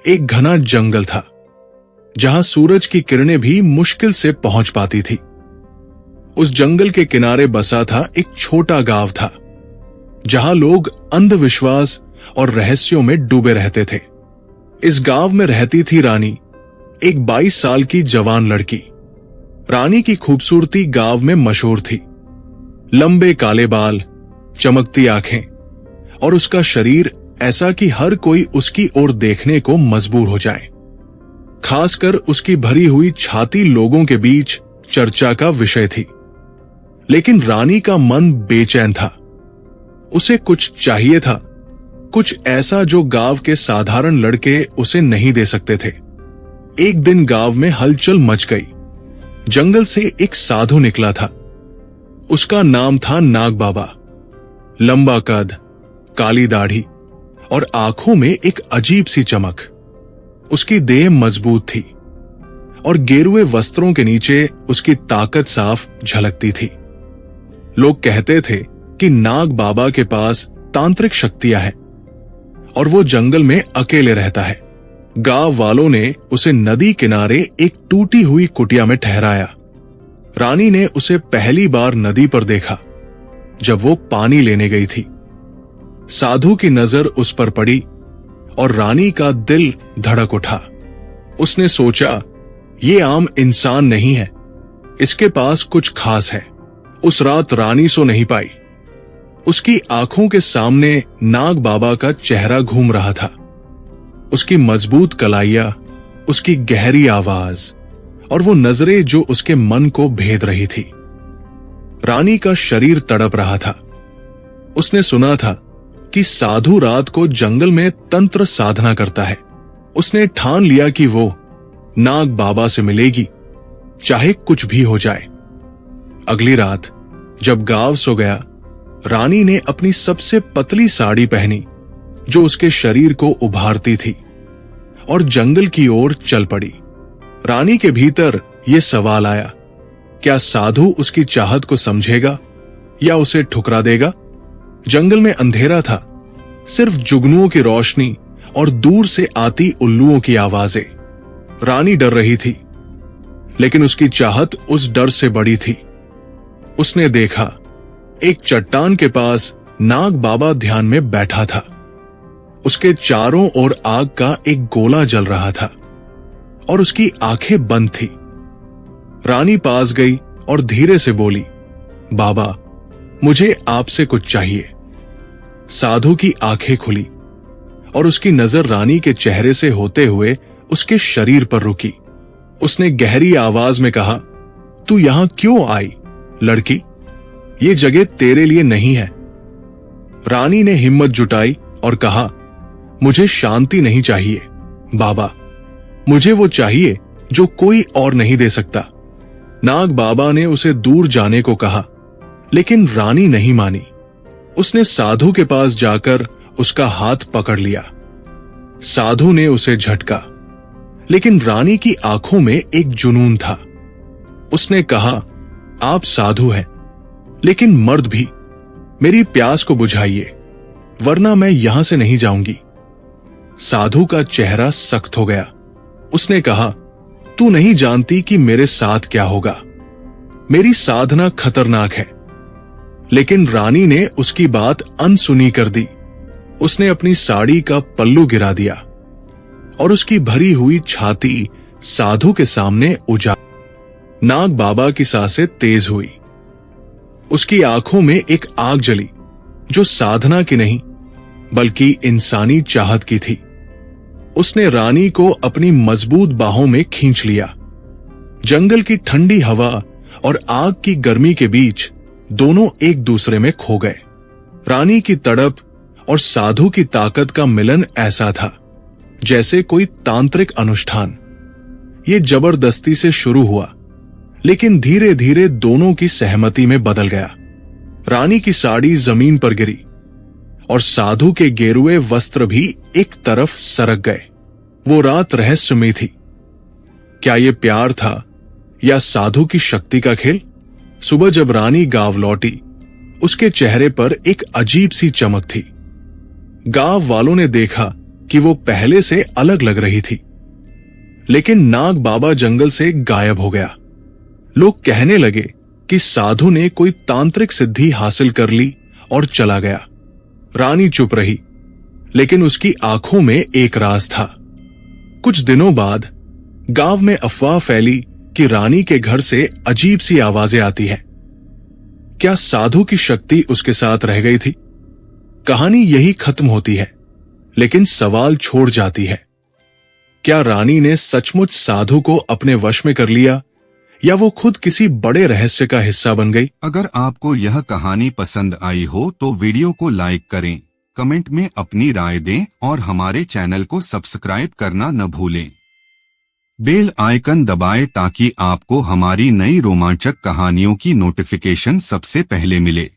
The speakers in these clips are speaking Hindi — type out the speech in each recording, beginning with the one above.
एक घना जंगल था जहां सूरज की किरणें भी मुश्किल से पहुंच पाती थी। उस जंगल के किनारे बसा था एक छोटा गांव था जहां लोग अंधविश्वास और रहस्यों में डूबे रहते थे। इस गांव में रहती थी रानी, एक 22 साल की जवान लड़की। रानी की खूबसूरती गांव में मशहूर थी। लंबे काले बाल, चमकती आंखें और उसका शरीर ऐसा कि हर कोई उसकी ओर देखने को मजबूर हो जाए। खासकर उसकी भरी हुई छाती लोगों के बीच चर्चा का विषय थी। लेकिन रानी का मन बेचैन था। उसे कुछ चाहिए था, कुछ ऐसा जो गांव के साधारण लड़के उसे नहीं दे सकते थे। एक दिन गांव में हलचल मच गई। जंगल से एक साधु निकला था। उसका नाम था नाग बाबा। लंबा कद, काली दाढ़ी और आंखों में एक अजीब सी चमक। उसकी देह मजबूत थी और गेरुए वस्त्रों के नीचे उसकी ताकत साफ झलकती थी। लोग कहते थे कि नाग बाबा के पास तांत्रिक शक्तियां हैं और वो जंगल में अकेले रहता है। गांव वालों ने उसे नदी किनारे एक टूटी हुई कुटिया में ठहराया। रानी ने उसे पहली बार नदी पर देखा जब वो पानी लेने गई थी। साधु की नजर उस पर पड़ी और रानी का दिल धड़क उठा। उसने सोचा, ये आम इंसान नहीं है, इसके पास कुछ खास है। उस रात रानी सो नहीं पाई। उसकी आंखों के सामने नाग बाबा का चेहरा घूम रहा था। उसकी मजबूत कलाइयां, उसकी गहरी आवाज और वो नजरें जो उसके मन को भेद रही थी। रानी का शरीर तड़प रहा था। उसने सुना था कि साधु रात को जंगल में तंत्र साधना करता है। उसने ठान लिया कि वो नाग बाबा से मिलेगी, चाहे कुछ भी हो जाए। अगली रात जब गांव सो गया, रानी ने अपनी सबसे पतली साड़ी पहनी जो उसके शरीर को उभारती थी और जंगल की ओर चल पड़ी। रानी के भीतर यह सवाल आया, क्या साधु उसकी चाहत को समझेगा या उसे ठुकरा देगा? जंगल में अंधेरा था, सिर्फ जुगनुओं की रोशनी और दूर से आती उल्लुओं की आवाजें। रानी डर रही थी, लेकिन उसकी चाहत उस डर से बड़ी थी। उसने देखा, एक चट्टान के पास नाग बाबा ध्यान में बैठा था। उसके चारों ओर आग का एक गोला जल रहा था और उसकी आंखें बंद थी। रानी पास गई और धीरे से बोली, बाबा, मुझे आपसे कुछ चाहिए। साधु की आंखें खुली और उसकी नजर रानी के चेहरे से होते हुए उसके शरीर पर रुकी। उसने गहरी आवाज में कहा, तू यहां क्यों आई लड़की? ये जगह तेरे लिए नहीं है। रानी ने हिम्मत जुटाई और कहा, मुझे शांति नहीं चाहिए बाबा, मुझे वो चाहिए जो कोई और नहीं दे सकता। नाग बाबा ने उसे दूर जाने को कहा, लेकिन रानी नहीं मानी। उसने साधु के पास जाकर उसका हाथ पकड़ लिया। साधु ने उसे झटका, लेकिन रानी की आंखों में एक जुनून था। उसने कहा, आप साधु हैं, लेकिन मर्द भी। मेरी प्यास को बुझाइए, वरना मैं यहां से नहीं जाऊंगी। साधु का चेहरा सख्त हो गया। उसने कहा, तू नहीं जानती कि मेरे साथ क्या होगा। मेरी साधना खतरनाक है। लेकिन रानी ने उसकी बात अनसुनी कर दी। उसने अपनी साड़ी का पल्लू गिरा दिया और उसकी भरी हुई छाती साधु के सामने उजाड़। नाग बाबा की सांसें तेज हुई। उसकी आंखों में एक आग जली जो साधना की नहीं बल्कि इंसानी चाहत की थी। उसने रानी को अपनी मजबूत बाहों में खींच लिया। जंगल की ठंडी हवा और आग की गर्मी के बीच दोनों एक दूसरे में खो गए। रानी की तड़प और साधु की ताकत का मिलन ऐसा था जैसे कोई तांत्रिक अनुष्ठान। ये जबरदस्ती से शुरू हुआ, लेकिन धीरे धीरे दोनों की सहमति में बदल गया। रानी की साड़ी जमीन पर गिरी और साधु के गेरुए वस्त्र भी एक तरफ सरक गए। वो रात रहस्यमयी थी। क्या ये प्यार था या साधु की शक्ति का खेल? सुबह जब रानी गांव लौटी, उसके चेहरे पर एक अजीब सी चमक थी। गांव वालों ने देखा कि वो पहले से अलग लग रही थी। लेकिन नाग बाबा जंगल से गायब हो गया। लोग कहने लगे कि साधु ने कोई तांत्रिक सिद्धि हासिल कर ली और चला गया। रानी चुप रही, लेकिन उसकी आंखों में एक राज था। कुछ दिनों बाद गांव में अफवाह फैली कि रानी के घर से अजीब सी आवाजें आती हैं। क्या साधु की शक्ति उसके साथ रह गई थी? कहानी यही खत्म होती है, लेकिन सवाल छोड़ जाती है। क्या रानी ने सचमुच साधु को अपने वश में कर लिया, या वो खुद किसी बड़े रहस्य का हिस्सा बन गई? अगर आपको यह कहानी पसंद आई हो तो वीडियो को लाइक करें, कमेंट में अपनी राय दें और हमारे चैनल को सब्सक्राइब करना न भूलें। बेल आइकन दबाएं ताकि आपको हमारी नई रोमांचक कहानियों की नोटिफिकेशन सबसे पहले मिले।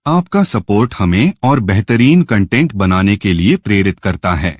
आपका सपोर्ट हमें और बेहतरीन कंटेंट बनाने के लिए प्रेरित करता है।